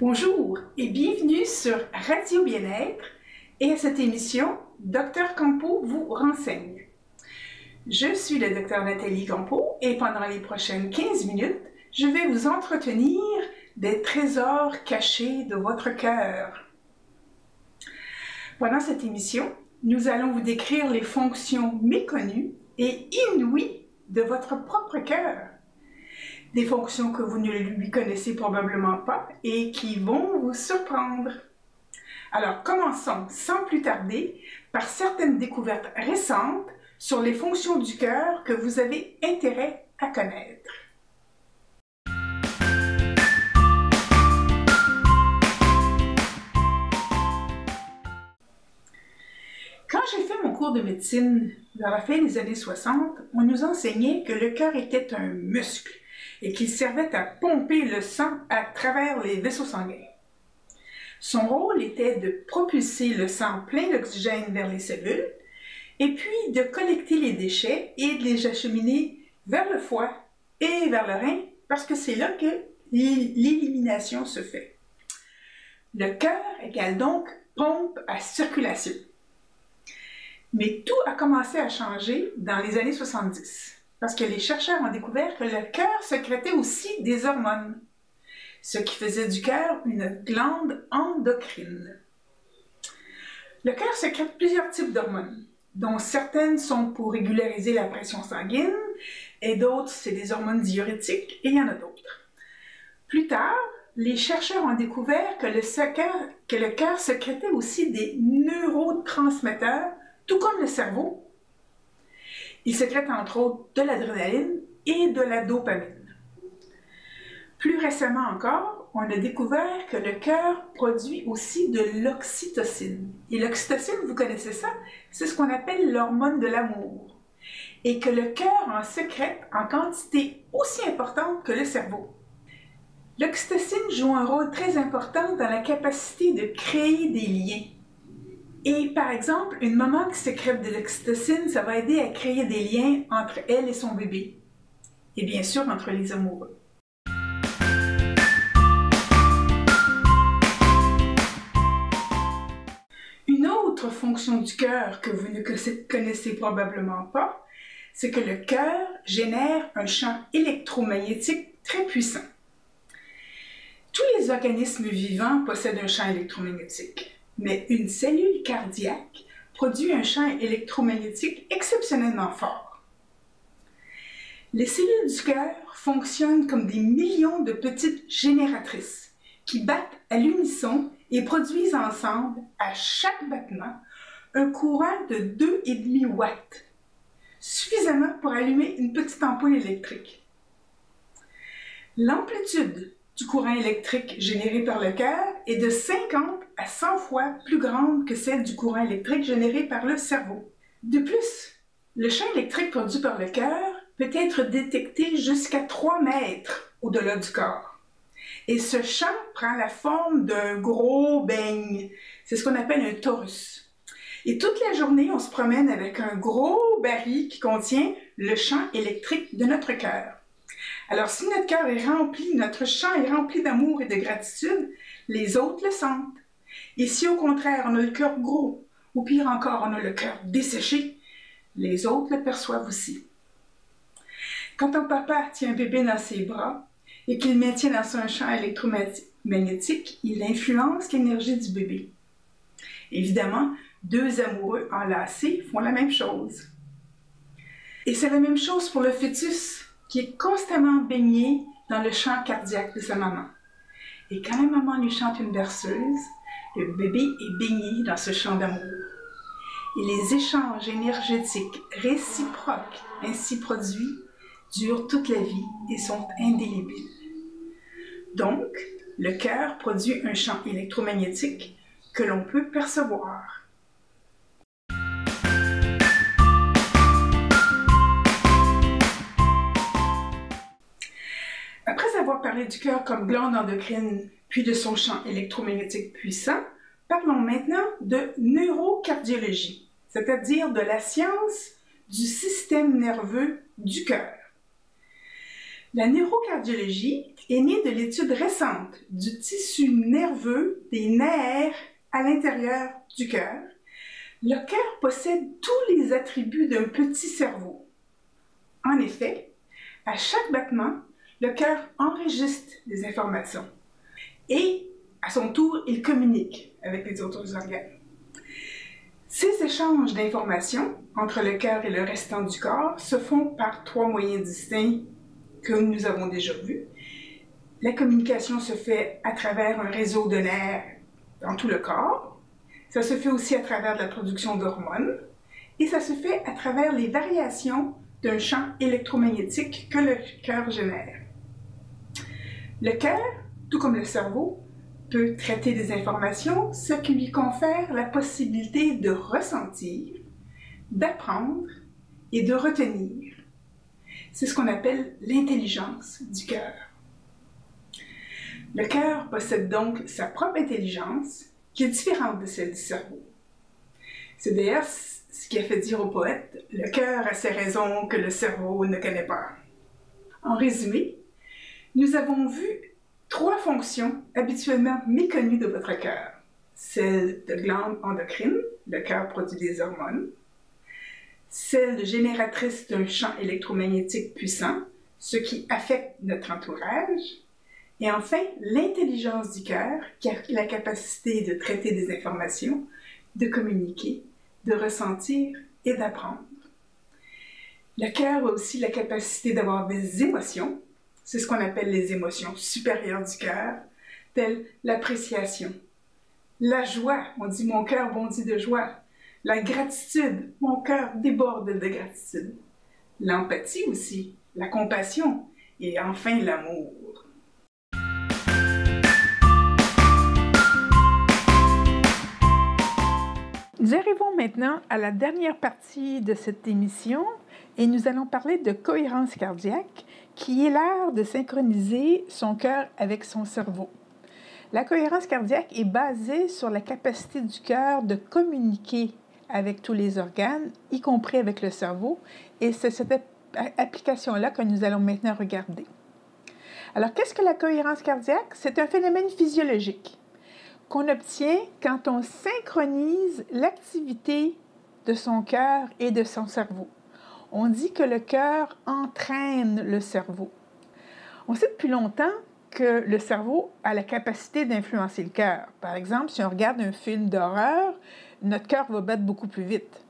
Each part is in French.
Bonjour et bienvenue sur Radio Bien-être et à cette émission, Dr Campeau vous renseigne. Je suis le Dr Nathalie Campeau et pendant les prochaines 15 minutes, je vais vous entretenir des trésors cachés de votre cœur. Pendant cette émission, nous allons vous décrire les fonctions méconnues et inouïes de votre propre cœur. Des fonctions que vous ne lui connaissez probablement pas et qui vont vous surprendre. Alors, commençons sans plus tarder par certaines découvertes récentes sur les fonctions du cœur que vous avez intérêt à connaître. Quand j'ai fait mon cours de médecine vers la fin des années 60, on nous enseignait que le cœur était un muscle et qu'il servait à pomper le sang à travers les vaisseaux sanguins. Son rôle était de propulser le sang plein d'oxygène vers les cellules et puis de collecter les déchets et de les acheminer vers le foie et vers le rein parce que c'est là que l'élimination se fait. Le cœur égale donc pompe à circulation. Mais tout a commencé à changer dans les années 70. Parce que les chercheurs ont découvert que le cœur sécrétait aussi des hormones, ce qui faisait du cœur une glande endocrine. Le cœur sécrète plusieurs types d'hormones, dont certaines sont pour régulariser la pression sanguine, et d'autres, c'est des hormones diurétiques, et il y en a d'autres. Plus tard, les chercheurs ont découvert que le cœur sécrétait aussi des neurotransmetteurs, tout comme le cerveau. Il sécrète entre autres de l'adrénaline et de la dopamine. Plus récemment encore, on a découvert que le cœur produit aussi de l'oxytocine. Et l'oxytocine, vous connaissez ça? C'est ce qu'on appelle l'hormone de l'amour. Et que le cœur en sécrète en quantité aussi importante que le cerveau. L'oxytocine joue un rôle très important dans la capacité de créer des liens. Et par exemple, une maman qui sécrète de l'oxytocine, ça va aider à créer des liens entre elle et son bébé. Et bien sûr, entre les amoureux. Une autre fonction du cœur que vous ne connaissez probablement pas, c'est que le cœur génère un champ électromagnétique très puissant. Tous les organismes vivants possèdent un champ électromagnétique. Mais une cellule cardiaque produit un champ électromagnétique exceptionnellement fort. Les cellules du cœur fonctionnent comme des millions de petites génératrices qui battent à l'unisson et produisent ensemble, à chaque battement, un courant de 2,5 watts, suffisamment pour allumer une petite ampoule électrique. L'amplitude du courant électrique généré par le cœur est de 50 à 100 fois plus grande que celle du courant électrique généré par le cerveau. De plus, le champ électrique produit par le cœur peut être détecté jusqu'à 3 mètres au-delà du corps. Et ce champ prend la forme d'un gros beigne. C'est ce qu'on appelle un torus. Et toute la journée, on se promène avec un gros baril qui contient le champ électrique de notre cœur. Alors, si notre cœur est rempli, notre champ est rempli d'amour et de gratitude, les autres le sentent. Et si au contraire, on a le cœur gros, ou pire encore, on a le cœur desséché, les autres le perçoivent aussi. Quand un papa tient un bébé dans ses bras et qu'il le maintient dans un champ électromagnétique, il influence l'énergie du bébé. Évidemment, deux amoureux enlacés font la même chose. Et c'est la même chose pour le fœtus, qui est constamment baigné dans le champ cardiaque de sa maman. Et quand la maman lui chante une berceuse, le bébé est baigné dans ce champ d'amour. Et les échanges énergétiques réciproques ainsi produits durent toute la vie et sont indélébiles. Donc, le cœur produit un champ électromagnétique que l'on peut percevoir. Après avoir parlé du cœur comme glande endocrine, puis de son champ électromagnétique puissant, parlons maintenant de neurocardiologie, c'est-à-dire de la science du système nerveux du cœur. La neurocardiologie est née de l'étude récente du tissu nerveux des nerfs à l'intérieur du cœur. Le cœur possède tous les attributs d'un petit cerveau. En effet, à chaque battement, le cœur enregistre des informations et, à son tour, il communique avec les autres organes. Ces échanges d'informations entre le cœur et le restant du corps se font par 3 moyens distincts que nous avons déjà vus. La communication se fait à travers un réseau de nerfs dans tout le corps. Ça se fait aussi à travers la production d'hormones. Et ça se fait à travers les variations d'un champ électromagnétique que le cœur génère. Le cœur, tout comme le cerveau, peut traiter des informations, ce qui lui confère la possibilité de ressentir, d'apprendre et de retenir. C'est ce qu'on appelle l'intelligence du cœur. Le cœur possède donc sa propre intelligence qui est différente de celle du cerveau. C'est d'ailleurs ce qui a fait dire au poète « Le cœur a ses raisons que le cerveau ne connaît pas ». En résumé, nous avons vu 3 fonctions habituellement méconnues de votre cœur. Celle de glande endocrine, le cœur produit des hormones. Celle de génératrice d'un champ électromagnétique puissant, ce qui affecte notre entourage. Et enfin, l'intelligence du cœur, qui a la capacité de traiter des informations, de communiquer, de ressentir et d'apprendre. Le cœur a aussi la capacité d'avoir des émotions. C'est ce qu'on appelle les émotions supérieures du cœur, telles l'appréciation, la joie, on dit « mon cœur bondit de joie », la gratitude, mon cœur déborde de gratitude, l'empathie aussi, la compassion et enfin l'amour. Nous arrivons maintenant à la dernière partie de cette émission et nous allons parler de cohérence cardiaque, qui est l'art de synchroniser son cœur avec son cerveau. La cohérence cardiaque est basée sur la capacité du cœur de communiquer avec tous les organes, y compris avec le cerveau, et c'est cette application-là que nous allons maintenant regarder. Alors, qu'est-ce que la cohérence cardiaque? C'est un phénomène physiologique qu'on obtient quand on synchronise l'activité de son cœur et de son cerveau. On dit que le cœur entraîne le cerveau. On sait depuis longtemps que le cerveau a la capacité d'influencer le cœur. Par exemple, si on regarde un film d'horreur, notre cœur va battre beaucoup plus vite.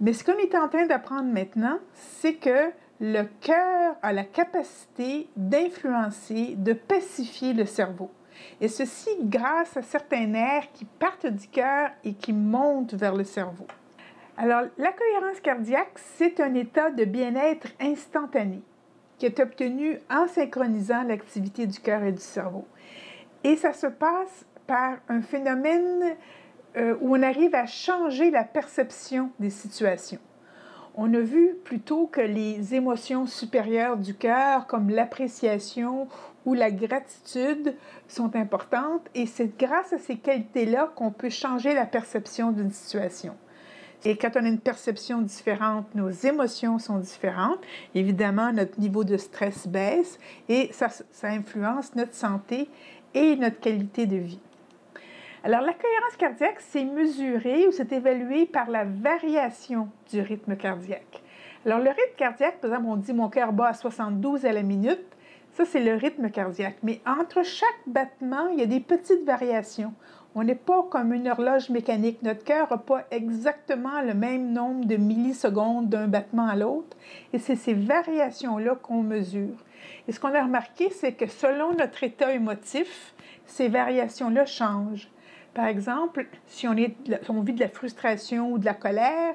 Mais ce qu'on est en train d'apprendre maintenant, c'est que le cœur a la capacité d'influencer, de pacifier le cerveau. Et ceci grâce à certains nerfs qui partent du cœur et qui montent vers le cerveau. Alors, la cohérence cardiaque, c'est un état de bien-être instantané qui est obtenu en synchronisant l'activité du cœur et du cerveau. Et ça se passe par un phénomène où on arrive à changer la perception des situations. On a vu plutôt que les émotions supérieures du cœur, comme l'appréciation ou la gratitude, sont importantes et c'est grâce à ces qualités-là qu'on peut changer la perception d'une situation. Et quand on a une perception différente, nos émotions sont différentes. Évidemment, notre niveau de stress baisse et ça influence notre santé et notre qualité de vie. Alors, la cohérence cardiaque, c'est mesuré ou c'est évalué par la variation du rythme cardiaque. Alors, le rythme cardiaque, par exemple, on dit « mon cœur bat à 72 à la minute », ça, c'est le rythme cardiaque. Mais entre chaque battement, il y a des petites variations. On n'est pas comme une horloge mécanique. Notre cœur n'a pas exactement le même nombre de millisecondes d'un battement à l'autre. Et c'est ces variations-là qu'on mesure. Et ce qu'on a remarqué, c'est que selon notre état émotif, ces variations-là changent. Par exemple, si on vit de la frustration ou de la colère,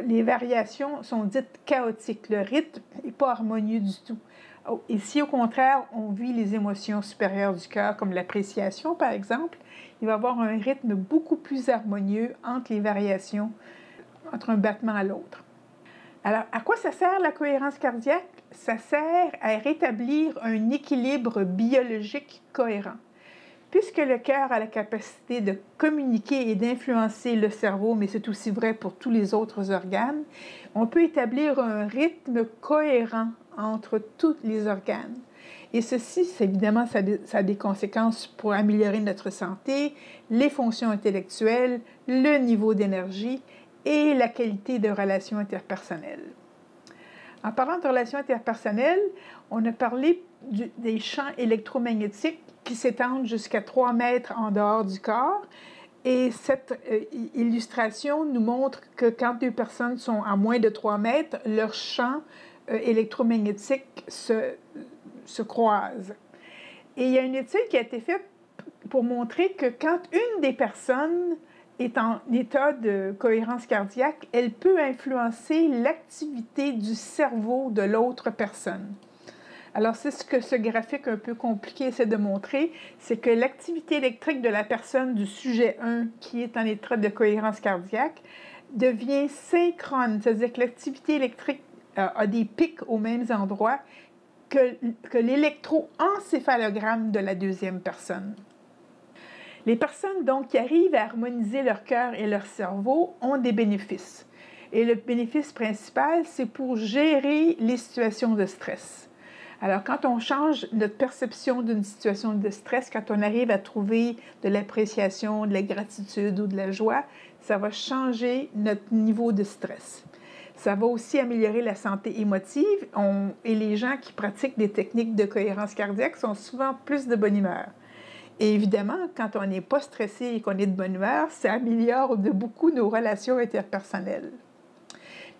les variations sont dites chaotiques. Le rythme n'est pas harmonieux du tout. Et si au contraire, on vit les émotions supérieures du cœur, comme l'appréciation par exemple, il va y avoir un rythme beaucoup plus harmonieux entre les variations, entre un battement à l'autre. Alors, à quoi ça sert la cohérence cardiaque? Ça sert à rétablir un équilibre biologique cohérent. Puisque le cœur a la capacité de communiquer et d'influencer le cerveau, mais c'est aussi vrai pour tous les autres organes, on peut établir un rythme cohérent entre tous les organes. Et ceci, évidemment, ça a des conséquences pour améliorer notre santé, les fonctions intellectuelles, le niveau d'énergie et la qualité de relations interpersonnelles. En parlant de relations interpersonnelles, on a parlé des champs électromagnétiques qui s'étendent jusqu'à 3 mètres en dehors du corps. Et cette illustration nous montre que quand deux personnes sont à moins de 3 mètres, leurs champs électromagnétiques se croisent. Et il y a une étude qui a été faite pour montrer que quand une des personnes est en état de cohérence cardiaque, elle peut influencer l'activité du cerveau de l'autre personne. Alors, c'est ce que ce graphique un peu compliqué essaie de montrer, c'est que l'activité électrique de la personne du sujet 1 qui est en état de cohérence cardiaque devient synchrone, c'est-à-dire que l'activité électrique a des pics aux mêmes endroits que l'électroencéphalogramme de la deuxième personne. Les personnes donc qui arrivent à harmoniser leur cœur et leur cerveau ont des bénéfices. Et le bénéfice principal, c'est pour gérer les situations de stress. Alors, quand on change notre perception d'une situation de stress, quand on arrive à trouver de l'appréciation, de la gratitude ou de la joie, ça va changer notre niveau de stress. Ça va aussi améliorer la santé émotive et les gens qui pratiquent des techniques de cohérence cardiaque sont souvent plus de bonne humeur. Et évidemment, quand on n'est pas stressé et qu'on est de bonne humeur, ça améliore de beaucoup nos relations interpersonnelles.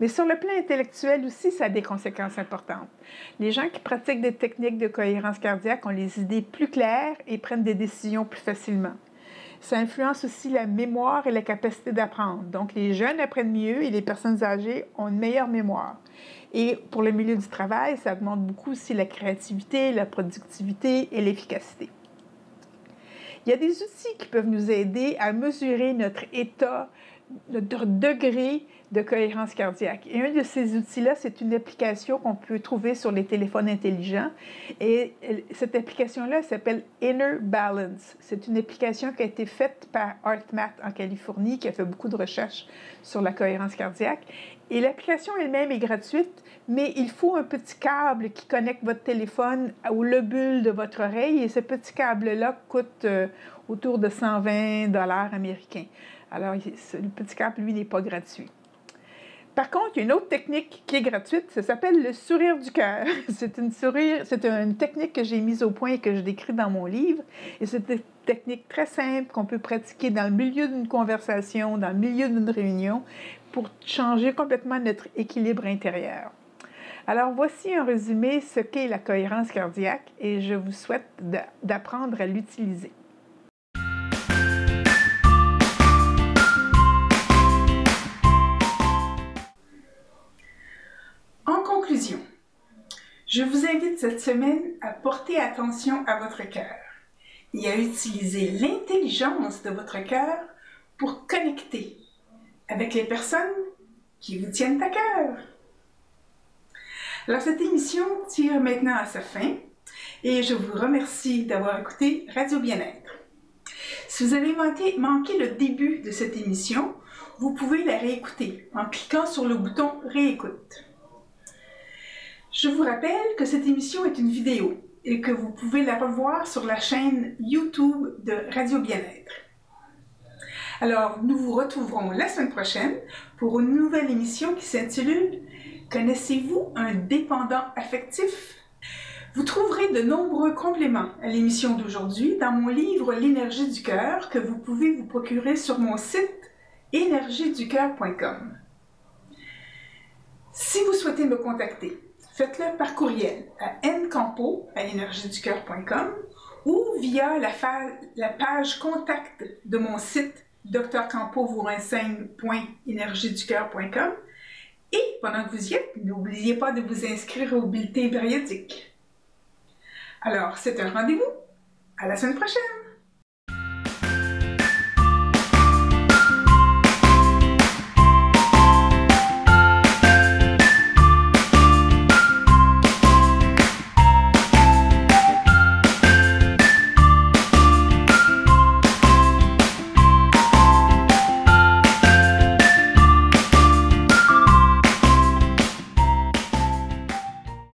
Mais sur le plan intellectuel aussi, ça a des conséquences importantes. Les gens qui pratiquent des techniques de cohérence cardiaque ont les idées plus claires et prennent des décisions plus facilement. Ça influence aussi la mémoire et la capacité d'apprendre. Donc, les jeunes apprennent mieux et les personnes âgées ont une meilleure mémoire. Et pour le milieu du travail, ça augmente beaucoup aussi la créativité, la productivité et l'efficacité. Il y a des outils qui peuvent nous aider à mesurer notre état, notre degré de cohérence cardiaque. Et un de ces outils-là, c'est une application qu'on peut trouver sur les téléphones intelligents. Et cette application-là s'appelle Inner Balance. C'est une application qui a été faite par HeartMath en Californie, qui a fait beaucoup de recherches sur la cohérence cardiaque. Et l'application elle-même est gratuite, mais il faut un petit câble qui connecte votre téléphone au lobule de votre oreille. Et ce petit câble-là coûte autour de 120 $ américains. Alors, le petit câble, lui, n'est pas gratuit. Par contre, il y a une autre technique qui est gratuite, ça s'appelle le sourire du cœur. C'est une technique que j'ai mise au point et que je décris dans mon livre. Et c'est une technique très simple qu'on peut pratiquer dans le milieu d'une conversation, dans le milieu d'une réunion, pour changer complètement notre équilibre intérieur. Alors, voici un résumé ce qu'est la cohérence cardiaque et je vous souhaite d'apprendre à l'utiliser. En conclusion, je vous invite cette semaine à porter attention à votre cœur et à utiliser l'intelligence de votre cœur pour connecter avec les personnes qui vous tiennent à cœur. Alors, cette émission tire maintenant à sa fin et je vous remercie d'avoir écouté Radio Bien-être. Si vous avez manqué le début de cette émission, vous pouvez la réécouter en cliquant sur le bouton « Réécoute ». Je vous rappelle que cette émission est une vidéo et que vous pouvez la revoir sur la chaîne YouTube de Radio Bien-être. Alors, nous vous retrouverons la semaine prochaine pour une nouvelle émission qui s'intitule « Connaissez-vous un dépendant affectif ?» Vous trouverez de nombreux compléments à l'émission d'aujourd'hui dans mon livre « L'énergie du cœur » que vous pouvez vous procurer sur mon site energieducoeur.com. Si vous souhaitez me contacter, faites-le par courriel à ncampo@energieducoeur.com ou via la page contact de mon site drcampo-vous-renseigne.energieducoeur.com. Et pendant que vous y êtes, n'oubliez pas de vous inscrire au bulletin périodique. Alors, c'est un rendez-vous. À la semaine prochaine!